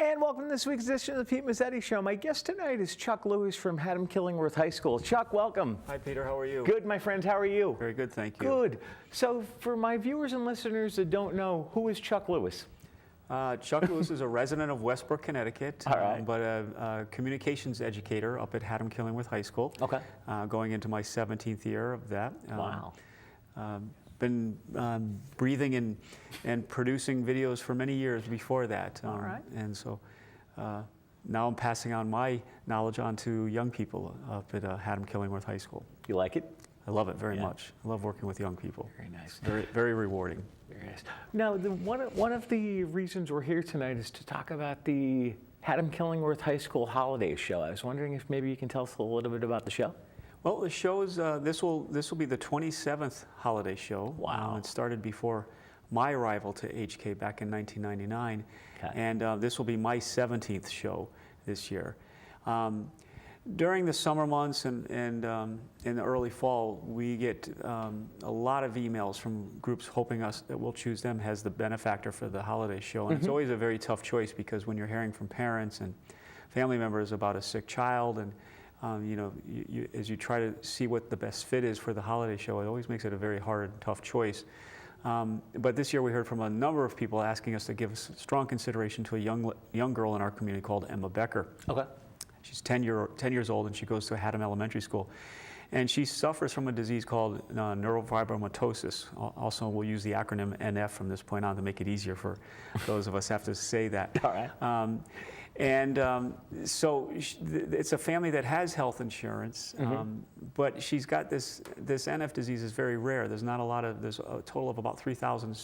And welcome to this week's edition of the Pete Mezzetti Show. My guest tonight is Chuck Lewis from Haddam-Killingworth High School. Chuck, welcome. Hi, Peter. How are you? Good, my friend. How are you? Very good, thank you. Good. So for my viewers and listeners that don't know, who is Chuck Lewis? Chuck Lewis is a resident of Westbrook, Connecticut, All right. but a communications educator up at Haddam-Killingworth High School. Okay. Going into my 17th year of that. Wow. Been breathing and producing videos for many years before that. All right. And so now I'm passing on my knowledge on to young people up at Haddam-Killingworth High School. You like it? I love it very much. I love working with young people. Very nice. Very, very rewarding. Very nice. Now, one of the reasons we're here tonight is to talk about the Haddam-Killingworth High School Holiday Show. I was wondering if maybe you can tell us a little bit about the show. Well, the show's this will be the 27th holiday show. Wow! It started before my arrival to HK back in 1999, okay. And this will be my 17th show this year. During the summer months and in the early fall, we get a lot of emails from groups hoping that we'll choose them as the benefactor for the holiday show. And it's always a very tough choice because when you're hearing from parents and family members about a sick child and as you try to see what the best fit is for the holiday show, it always makes it a very hard and tough choice. But this year we heard from a number of people asking us to give strong consideration to a young girl in our community called Emma Becker. Okay. She's 10 years old and she goes to Haddam Elementary School. And she suffers from a disease called neurofibromatosis. Also, we'll use the acronym NF from this point on to make it easier for those of us who have to say that. All right. So it's a family that has health insurance, but she's got this NF disease is very rare. There's a total of about 3,000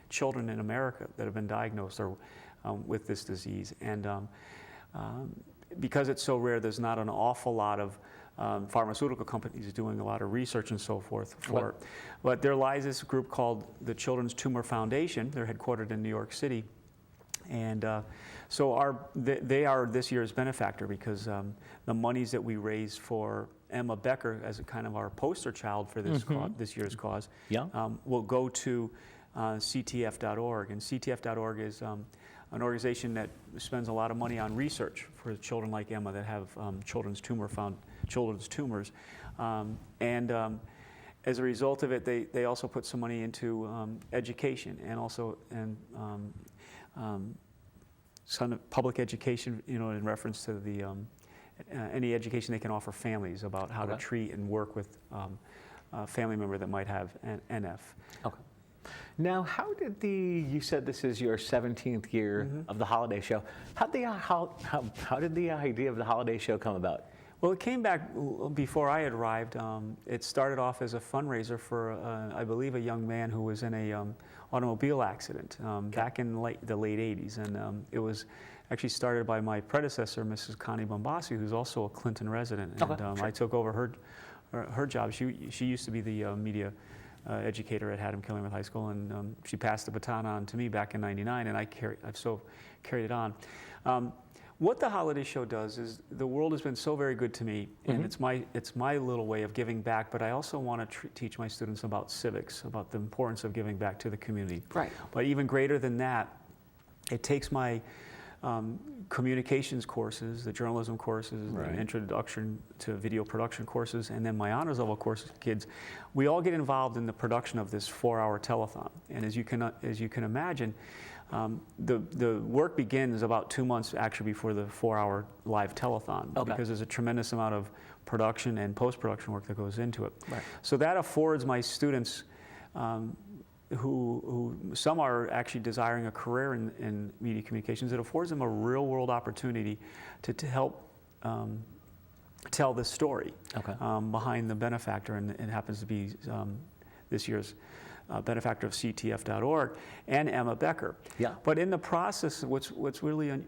children in America that have been diagnosed with this disease. And because it's so rare, there's not an awful lot of pharmaceutical companies doing a lot of research and so forth for it. But there lies this group called the Children's Tumor Foundation. They're headquartered in New York City. And so they are this year's benefactor because the monies that we raise for Emma Becker as a kind of our poster child for this year's cause will go to CTF.org. And CTF.org is an organization that spends a lot of money on research for children like Emma that have children's tumors. As a result of it, they also put some money into education and some public education, in reference to the any education they can offer families about how to treat and work with a family member that might have NF. Okay. Now, you said this is your 17th year of the holiday show. How did the idea of the holiday show come about? Well, it came back before I had arrived. It started off as a fundraiser for, I believe, a young man who was in a automobile accident back in the late 80s. And it was actually started by my predecessor, Mrs. Connie Bombassi, who's also a Clinton resident. And I took over her job. She used to be the media educator at Haddam-Killingworth High School, and she passed the baton on to me back in '99, and I've so carried it on. What the holiday show does is the world has been so very good to me, and it's my little way of giving back. But I also want to teach my students about civics, about the importance of giving back to the community. Right. But even greater than that, it takes my communications courses, the journalism courses, the introduction to video production courses, and then my honors level courses kids. We all get involved in the production of this 4-hour telethon. And as you can imagine, the work begins about 2 months actually before the 4-hour live telethon, because there's a tremendous amount of production and post-production work that goes into it. Right. So that affords my students who some are actually desiring a career in media communications, it affords them a real-world opportunity to help tell this story behind the benefactor, and it happens to be this year's benefactor of CTF.org and Emma Becker. Yeah. But in the process, what's really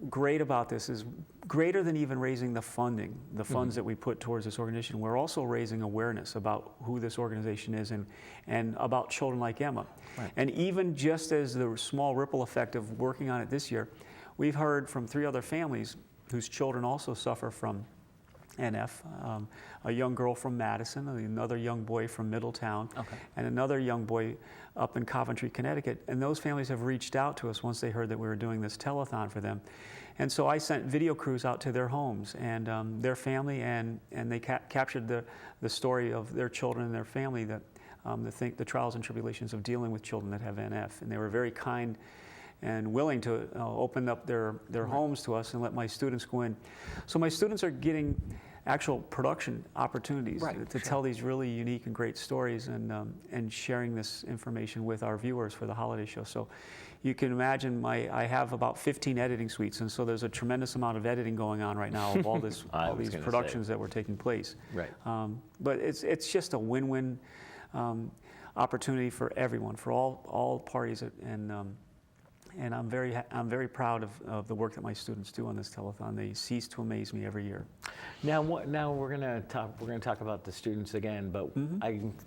great about this is greater than even raising the funds that we put towards this organization. We're also raising awareness about who this organization is and about children like Emma. Right. And even just as the small ripple effect of working on it this year, we've heard from 3 other families whose children also suffer from NF, a young girl from Madison, another young boy from Middletown, Okay. and another young boy up in Coventry, Connecticut. And those families have reached out to us once they heard that we were doing this telethon for them. And so I sent video crews out to their homes and their family, and they captured the story of their children and their family, that the trials and tribulations of dealing with children that have NF. And they were very kind and willing to open up their homes to us and let my students go in. So my students are getting actual production opportunities to tell these really unique and great stories, and sharing this information with our viewers for the holiday show. So you can imagine I have about 15 editing suites, and so there's a tremendous amount of editing going on right now of all these productions that were taking place. Right. But it's just a win-win opportunity for everyone, for all parties, and I'm very proud of the work that my students do on this telethon. They cease to amaze me every year. Now we're gonna talk about the students again, but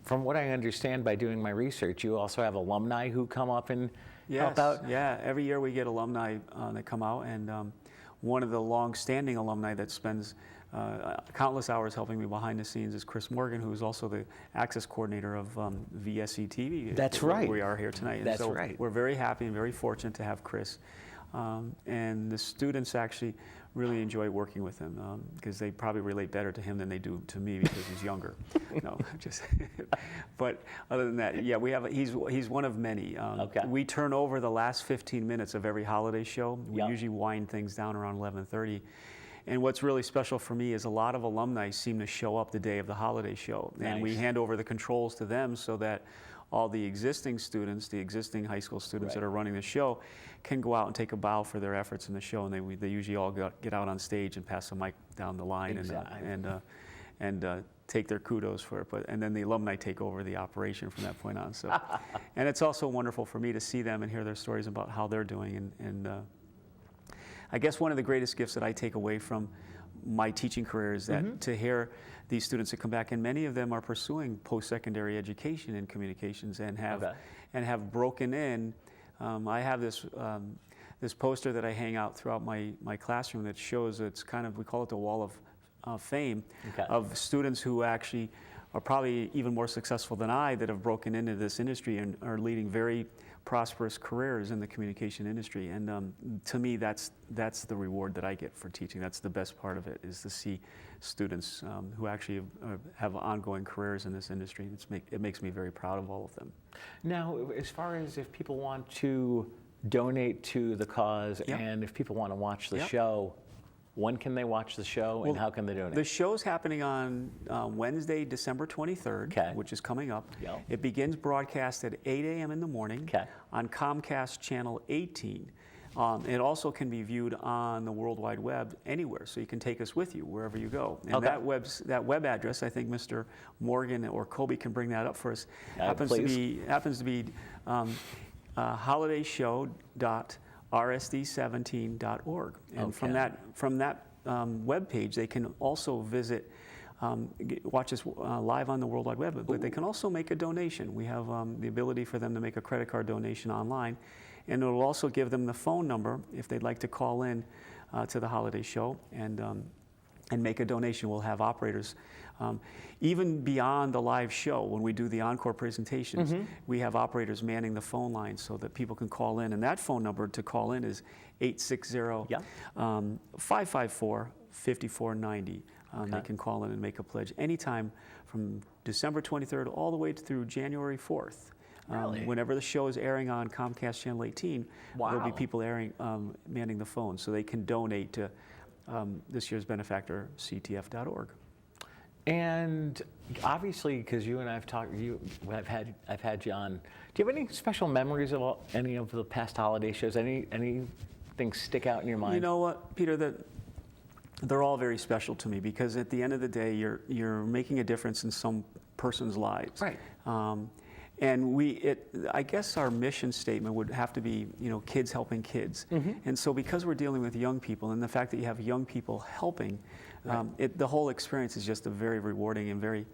from what I understand by doing my research, you also have alumni who come up and help out. Yeah, every year we get alumni that come out, and one of the long-standing alumni that spends countless hours helping me behind the scenes is Chris Morgan, who is also the access coordinator of VSE TV. That's right. We are here tonight. That's so right. We're very happy and very fortunate to have Chris. And the students actually really enjoy working with him, because they probably relate better to him than they do to me because he's younger. No, just. But other than that, yeah, he's one of many. Okay. We turn over the last 15 minutes of every holiday show. We usually wind things down around 11:30. And what's really special for me is a lot of alumni seem to show up the day of the holiday show. Nice. And we hand over the controls to them so that all the existing students, the existing high school students that are running the show, can go out and take a bow for their efforts in the show. And they usually all get out on stage and pass the mic down the line and take their kudos for it. And then the alumni take over the operation from that point on. So, and it's also wonderful for me to see them and hear their stories about how they're doing. And I guess one of the greatest gifts that I take away from my teaching career is that to hear these students that come back, and many of them are pursuing post-secondary education in communications and have broken in. I have this poster that I hang out throughout my classroom that shows, it's kind of, we call it the wall of fame, of students who actually are probably even more successful than I, that have broken into this industry and are leading very prosperous careers in the communication industry. And to me, that's the reward that I get for teaching. That's the best part of it, is to see students who actually have ongoing careers in this industry. It makes me very proud of all of them. Now, as far as if people want to donate to the cause, and if people want to watch the show, when can they watch the show, and how can they donate? The show's happening on Wednesday, December 23rd, which is coming up. It begins broadcast at 8 a.m. in the morning on Comcast Channel 18. It also can be viewed on the World Wide Web anywhere, so you can take us with you wherever you go. And that web address, I think Mr. Morgan or Kobe can bring that up for us, happens to be holidayshow.rsd17.org. And from that web page, they can also visit, watch us live on the World Wide Web, but they can also make a donation. We have the ability for them to make a credit card donation online, and it will also give them the phone number if they'd like to call in to the holiday show and make a donation. We'll have operators. Even beyond the live show, when we do the encore presentations, we have operators manning the phone line so that people can call in. And that phone number to call in is 860-554-5490. They can call in and make a pledge anytime from December 23rd all the way through January 4th. Whenever the show is airing on Comcast Channel 18, there'll be people manning the phone, so they can donate to this year's benefactor, ctf.org. And obviously, because you and I have talked, I've had you on. Do you have any special memories of any of the past holiday shows? Anything stick out in your mind? You know what, Peter? They're all very special to me, because at the end of the day, you're making a difference in some person's lives. Right. And I guess our mission statement would have to be, kids helping kids. And so because we're dealing with young people, and the fact that you have young people helping, the whole experience is just a very rewarding and very,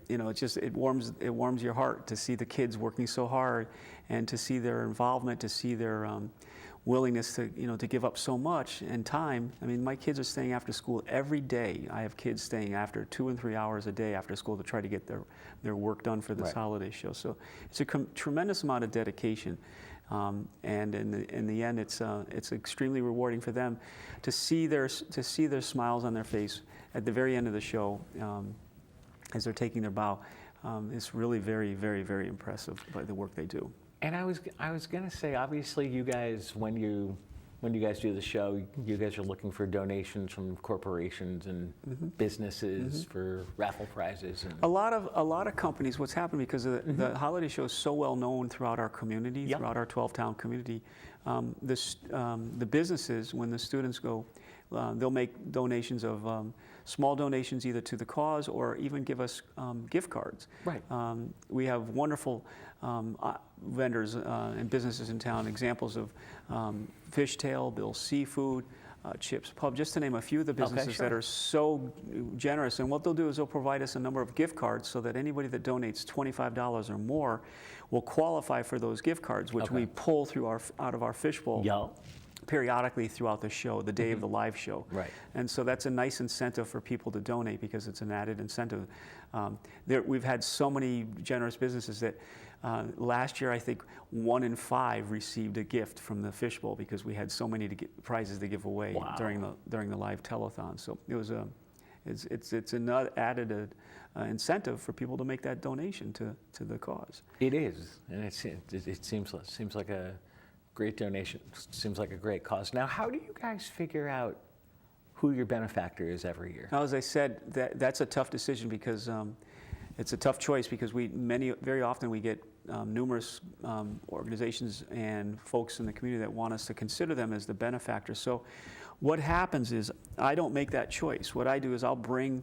it warms your heart to see the kids working so hard and to see their involvement, to see their willingness to, to give up so much and time. I mean, my kids are staying after school every day. I have kids staying after 2 and 3 hours a day after school to try to get their work done for this holiday show. So it's a tremendous amount of dedication. And in the end, it's extremely rewarding for them to see their smiles on their face at the very end of the show as they're taking their bow. It's really very, very, very impressive by the work they do. And I was gonna say, obviously, you guys, when you guys do the show, you guys are looking for donations from corporations and businesses for raffle prizes. And a lot of companies. What's happened because the holiday show is so well known throughout our community, throughout our 12-town community. The businesses, when the students go, they'll make donations of small donations either to the cause or even give us gift cards. Right. We have wonderful vendors and businesses in town, examples of Fishtail, Bill's Seafood, Chips Pub, just to name a few of the businesses that are so generous. And what they'll do is they'll provide us a number of gift cards so that anybody that donates $25 or more will qualify for those gift cards, which we pull out of our fishbowl periodically throughout the show, the day of the live show. Right. And so that's a nice incentive for people to donate because it's an added incentive. We've had so many generous businesses that last year I think 1 in 5 received a gift from the fishbowl because we had so many prizes to give away during the live telethon. So it was it's another added incentive for people to make that donation to the cause. It is, and it seems like a great donation. Seems like a great cause. Now, how do you guys figure out who your benefactor is every year? Now, as I said, that's a tough decision because it's a tough choice because very often we get numerous organizations and folks in the community that want us to consider them as the benefactor. So what happens is I don't make that choice. What I do is I'll bring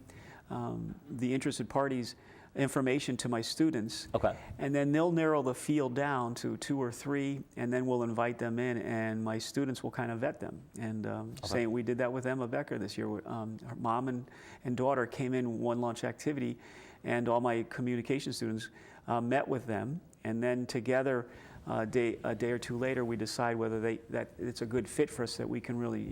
the interested parties information to my students, and then they'll narrow the field down to 2 or 3, and then we'll invite them in, and my students will kind of vet them. And saying we did that with Emma Becker this year. Her mom and daughter came in one lunch activity, and all my communication students met with them, and then together a day or 2 later we decide whether that it's a good fit for us, that we can really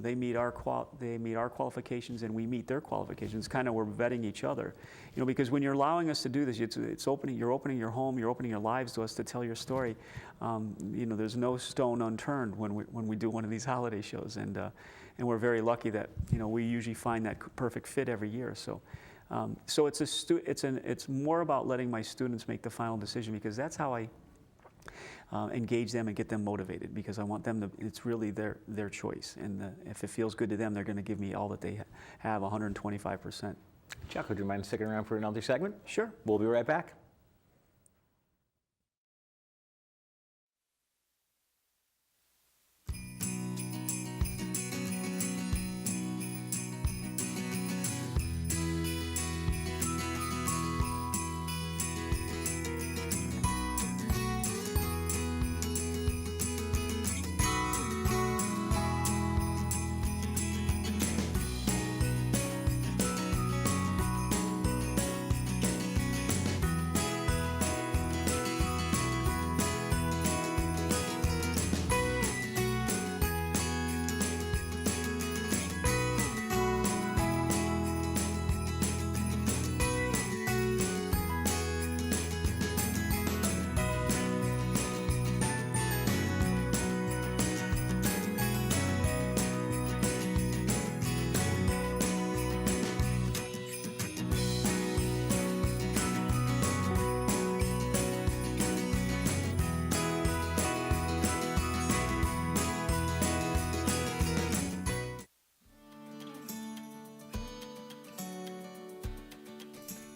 they meet our qualifications and we meet their qualifications. Kind of we're vetting each other, because when you're allowing us to do this, you're opening your home, you're opening your lives to us to tell your story. There's no stone unturned when we do one of these holiday shows, and we're very lucky that we usually find that perfect fit every year. So it's more about letting my students make the final decision, because that's how I engage them and get them motivated, because I want them to, it's really their choice. And if it feels good to them, they're going to give me all that they have, 125%. Chuck, would you mind sticking around for another segment? Sure. We'll be right back.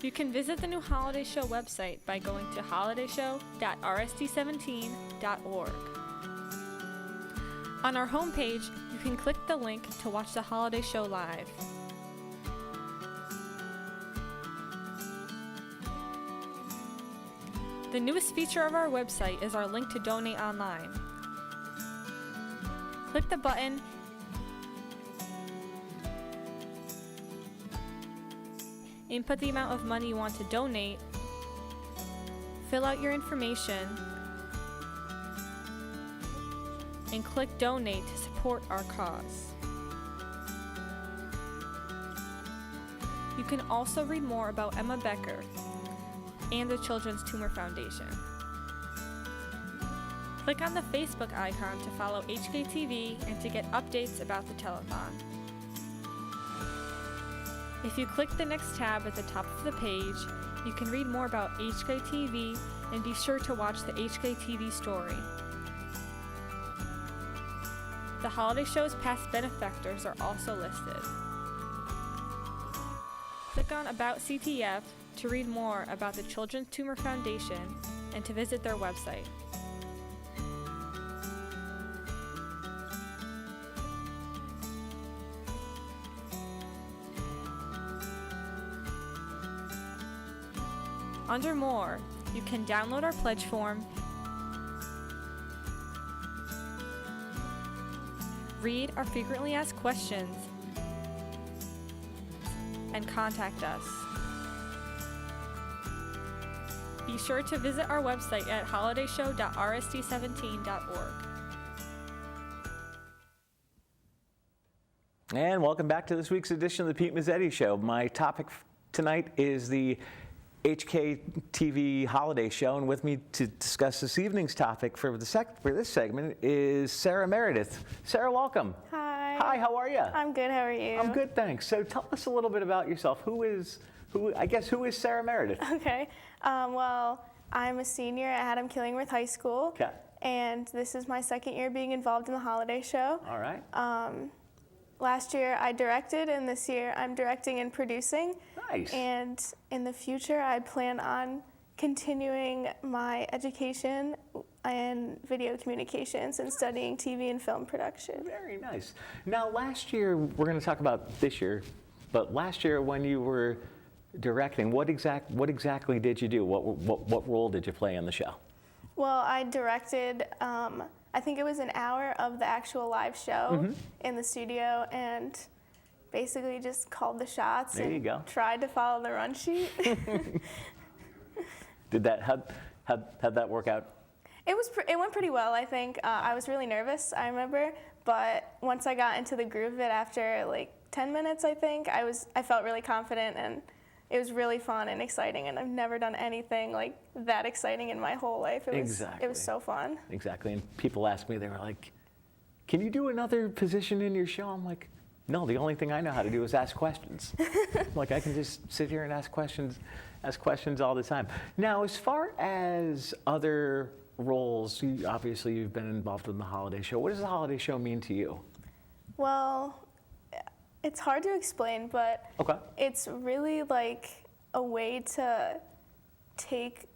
You can visit the new Holiday Show website by going to holidayshow.rst17.org. On our homepage, you can click the link to watch the Holiday Show live. The newest feature of our website is our link to donate online. Click the button input the amount of money you want to donate, fill out your information, and click Donate to support our cause. You can also read more about Emma Becker and the Children's Tumor Foundation. Click on the Facebook icon to follow HKTV and to get updates about the telethon. If you click the next tab at the top of the page, you can read more about HKTV and be sure to watch the HKTV story. The holiday show's past benefactors are also listed. Click on About CTF to read more about the Children's Tumor Foundation and to visit their website. Under More, you can download our pledge form, read our frequently asked questions, and contact us. Be sure to visit our website at holidayshow.rsd17.org. And welcome back to this week's edition of the Pete Mezzetti Show. My topic tonight is the HKTV Holiday Show, and with me to discuss this evening's topic for this segment is Sarah Meredith. Sarah, welcome. Hi. Hi, how are you? I'm good. How are you? I'm good, thanks. So tell us a little bit about yourself. Who is Sarah Meredith? Okay. Well, I'm a senior at Adam Killingworth High School. Okay. And this is my second year being involved in the holiday show. All right. Last year I directed, and this year I'm directing and producing. Nice. And in the future I plan on continuing my education in video communications and studying TV and film production. Very nice. Now, last year, we're going to talk about this year, but last year when you were directing, what exactly did you do? What role did you play in the show? Well, I directed, I think it was an hour of the actual live show in the studio, and basically just called the shots There you and go. tried to follow the run sheet. How'd that work out? It went pretty well, I think. I was really nervous, I remember, but once I got into the groove of it after like 10 minutes, I think, I felt really confident, and it was really fun and exciting, and I've never done anything like that exciting in my whole life. It was so fun. Exactly. And people ask me, they were like, "Can you do another position in your show?" I'm like, "No, the only thing I know how to do is ask questions." Like, I can just sit here and ask questions all the time. Now, as far as other roles, obviously you've been involved in the holiday show. What does the holiday show mean to you? Well, it's hard to explain, but Okay. it's really like a way to take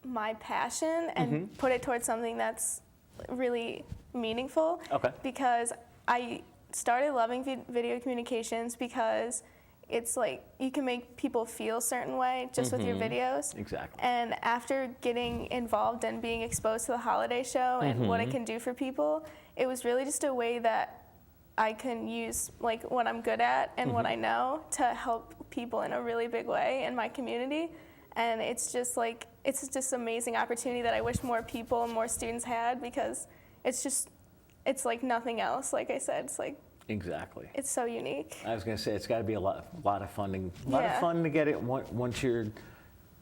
my passion and put it towards something that's really meaningful. Okay. Because I started loving video communications because it's like you can make people feel a certain way just with your videos. Exactly. And after getting involved and being exposed to the holiday show and what it can do for people, it was really just a way that I can use like what I'm good at and what I know to help people in a really big way in my community. And it's just an amazing opportunity that I wish more people and more students had, because it's like nothing else. Like I said, it's like, Exactly. it's so unique. I was going to say, it's got to be a lot of fun. Yeah. Of fun to get it once you're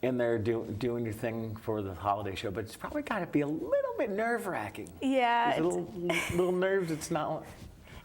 in there doing your thing for the holiday show, but it's probably got to be a little bit nerve-wracking. Yeah. There's little nerves. It's not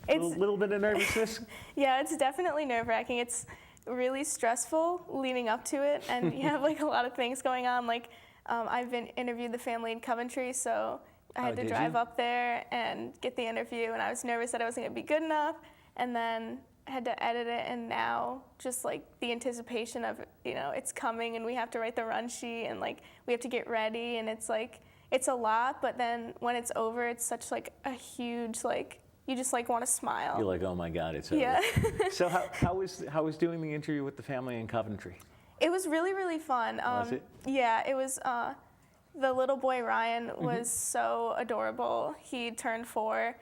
a little bit of nervousness. Yeah, it's definitely nerve-wracking. It's really stressful leading up to it, and you have like a lot of things going on. Like I've been interviewed the family in Coventry, so I had to drive up there and get the interview, and I was nervous that I wasn't going to be good enough, and then I had to edit it, and now just like the anticipation of, it's coming, and we have to write the run sheet, and like we have to get ready, and it's like, it's a lot, but then when it's over, it's such like a huge, like, you just like want to smile. You're like, oh my God, it's over. Yeah. So how was doing the interview with the family in Coventry? It was really, really fun. Was it? Yeah, it was. The little boy Ryan was so adorable. He turned 4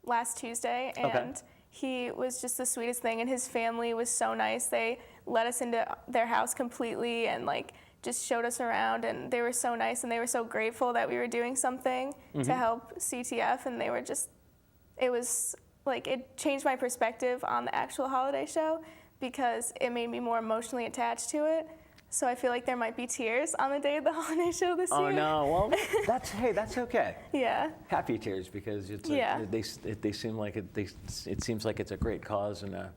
last Tuesday, and he was just the sweetest thing. And his family was so nice. They let us into their house completely and like just showed us around, and they were so nice and they were so grateful that we were doing something to help CTF, and they were just, it was like, it changed my perspective on the actual holiday show because it made me more emotionally attached to it. So I feel like there might be tears on the day of the holiday show this year. Oh no, well, that's okay. Yeah. Happy tears, because it's they seem like it seems like it's a great cause and a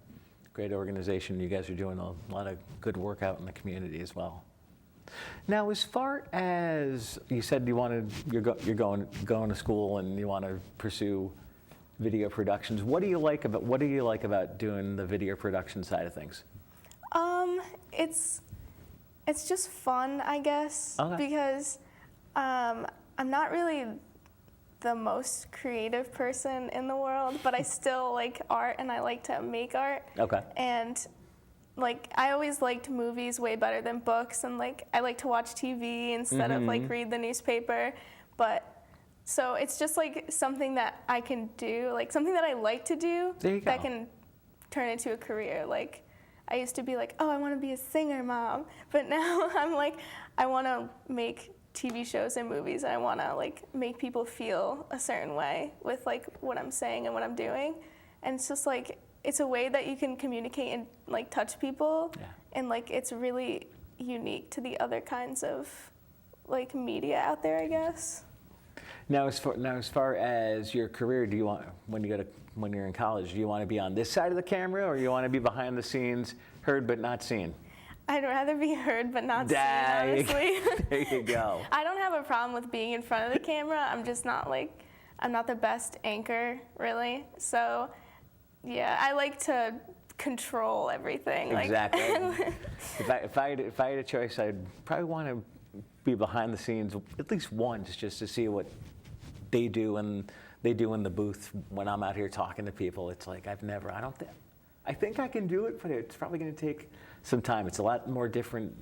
great organization. You guys are doing a lot of good work out in the community as well. Now, as far as you said, you're going to school and you want to pursue video productions. What do you like about doing the video production side of things? It's just fun, I guess, because I'm not really the most creative person in the world, but I still like art and I like to make art. Okay. And like, I always liked movies way better than books, and like, I like to watch TV instead of like read the newspaper. But so it's just like something that I can do, like something that I like to do that can turn into a career. Like, I used to be like, oh, I want to be a singer, Mom. But now I'm like, I want to make TV shows and movies, and I want to like make people feel a certain way with like what I'm saying and what I'm doing. And it's just like, it's a way that you can communicate and like touch people, and like it's really unique to the other kinds of like media out there, I guess. Now, as far as your career, do you want, when you're in college, do you want to be on this side of the camera, or you want to be behind the scenes, heard but not seen? I'd rather be heard but not seen, honestly. There you go. I don't have a problem with being in front of the camera. I'm just not like, I'm not the best anchor, really. So, yeah, I like to control everything. Exactly. If I had a choice, I'd probably want to be behind the scenes at least once, just to see what they do and they do in the booth when I'm out here talking to people. It's like I think I can do it, but it's probably going to take some time. It's a lot more different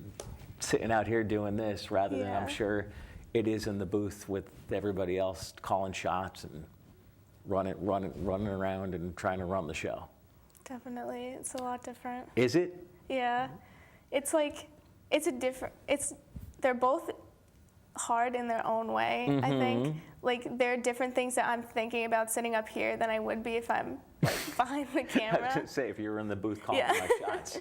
sitting out here doing this rather than I'm sure it is in the booth with everybody else calling shots and running around and trying to run the show. Definitely, it's a lot different. Is it? Yeah, it's like, they're both hard in their own way. I think like there are different things that I'm thinking about sitting up here than I would be if I'm like behind the camera. I was gonna say, if you were in the booth calling my shots.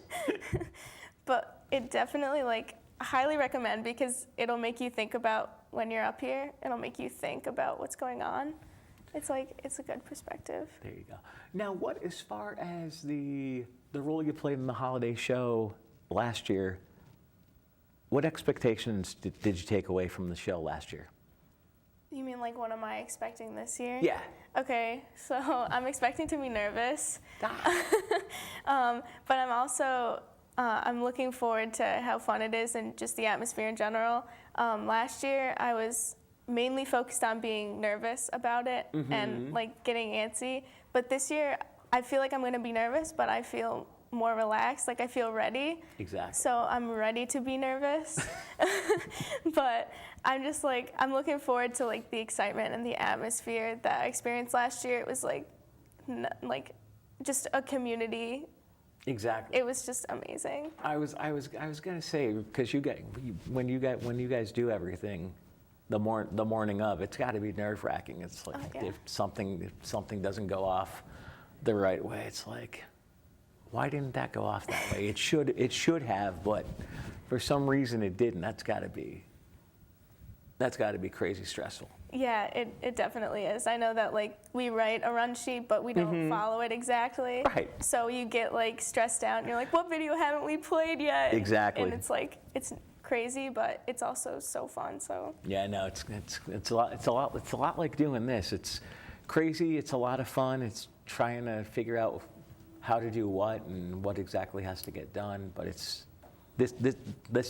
But it definitely, like, I highly recommend, because it'll make you think about when you're up here. It'll make you think about what's going on. It's like, it's a good perspective. There you go. Now, what, as far as the role you played in the holiday show last year, what expectations did you take away from the show last year? You mean like, what am I expecting this year? Yeah. Okay, so I'm expecting to be nervous. But I'm also, I'm looking forward to how fun it is and just the atmosphere in general. Last year, I was mainly focused on being nervous about it and like getting antsy. But this year, I feel like I'm going to be nervous, but I feel more relaxed, like I feel ready. Exactly. So I'm ready to be nervous. But I'm just like, I'm looking forward to like the excitement and the atmosphere that I experienced last year. It was like just a community. Exactly. It was just amazing. I was gonna say, because when you guys do everything the morning of, it's got to be nerve-wracking. It's like if something doesn't go off the right way, it's like, why didn't that go off that way? It should have, but for some reason it didn't. That's got to be crazy stressful. Yeah, it definitely is. I know that like we write a run sheet, but we don't follow it exactly. Right. So you get like stressed out and you're like, what video haven't we played yet? Exactly. And it's like, it's crazy, but it's also so fun. So yeah, no, it's a lot like doing this. It's crazy, it's a lot of fun. It's trying to figure out how to do what and what exactly has to get done, but it's this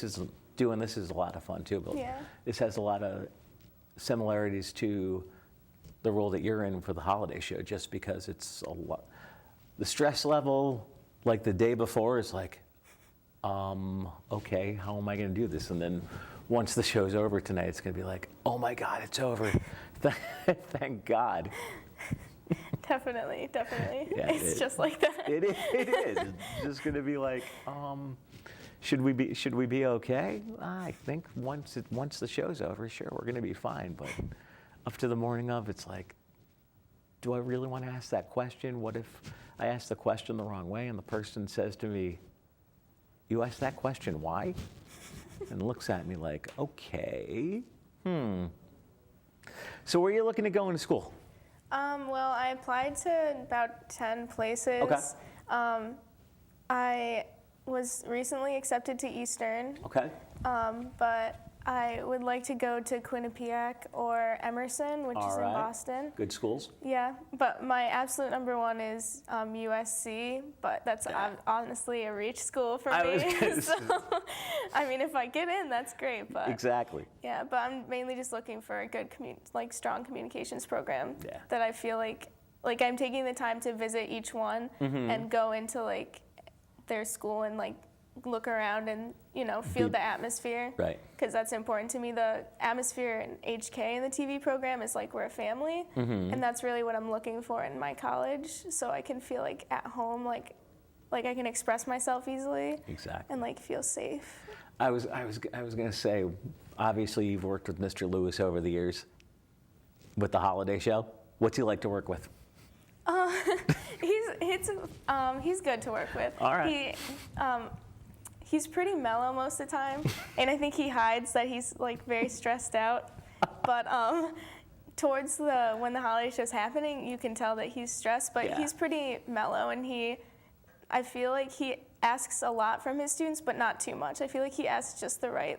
is a lot of fun too. But this has a lot of similarities to the role that you're in for the holiday show, just because it's a lot. The stress level, like the day before, is like, okay, how am I going to do this? And then once the show's over tonight, it's going to be like, oh my God, it's over. Thank God. Definitely. Yeah, It's just like that. It is. It's just going to be like, should we be okay? I think once the show's over, sure, we're going to be fine. But up to the morning of, it's like, do I really want to ask that question? What if I ask the question the wrong way and the person says to me, "You asked that question, why?" And looks at me like, okay, So where are you looking to go into school? Well, I applied to about 10 places. Okay. I was recently accepted to Eastern, Okay. but I would like to go to Quinnipiac or Emerson, which is All in right. Boston. Good schools. Yeah, but my absolute number one is USC, but that's honestly a reach school for I me. was gonna So, I mean, if I get in, that's great. But Exactly. yeah, but I'm mainly just looking for a good, strong communications program Yeah. that I feel like I'm taking the time to visit each one and go into like their school and like look around and feel the atmosphere. Right. Because that's important to me. The atmosphere in HK in the TV program is like we're a family, and that's really what I'm looking for in my college. So I can feel like at home, like I can express myself easily. Exactly. And like feel safe. I was going to say, obviously you've worked with Mr. Lewis over the years with the holiday show. What's he like to work with? He's good to work with. All right. He's pretty mellow most of the time, and I think he hides that he's like very stressed out. But towards when the holiday show's happening, you can tell that he's stressed. But Yeah. he's pretty mellow, and I feel like he asks a lot from his students, but not too much. I feel like he asks just the right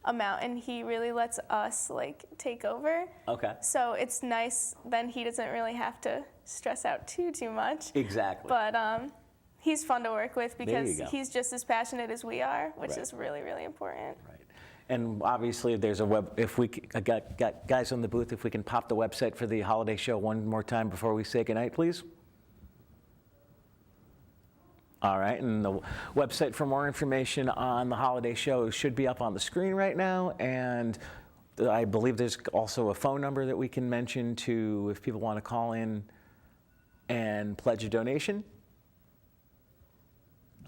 amount, and he really lets us take over. Okay. So it's nice. Then he doesn't really have to stress out too much. Exactly. But he's fun to work with you because go. he's just as passionate as we are, which Right. is really, really important. Right. And obviously there's a web, if we, I got guys on the booth, if we can pop the website for the holiday show one more time before we say goodnight, please. All right, and the website for more information on the holiday show should be up on the screen right now. And I believe there's also a phone number that we can mention to if people want to call in and pledge a donation.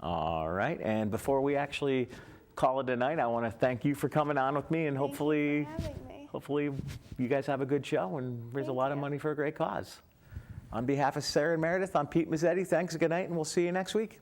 All right, and before we actually call it a night, I want to thank you for coming on with me, and Thank hopefully, you for having me. hopefully you guys have a good show and raise a Thank lot of you. money for a great cause. On behalf of Sarah and Meredith, I'm Pete Mezzetti. Thanks, good night, and we'll see you next week.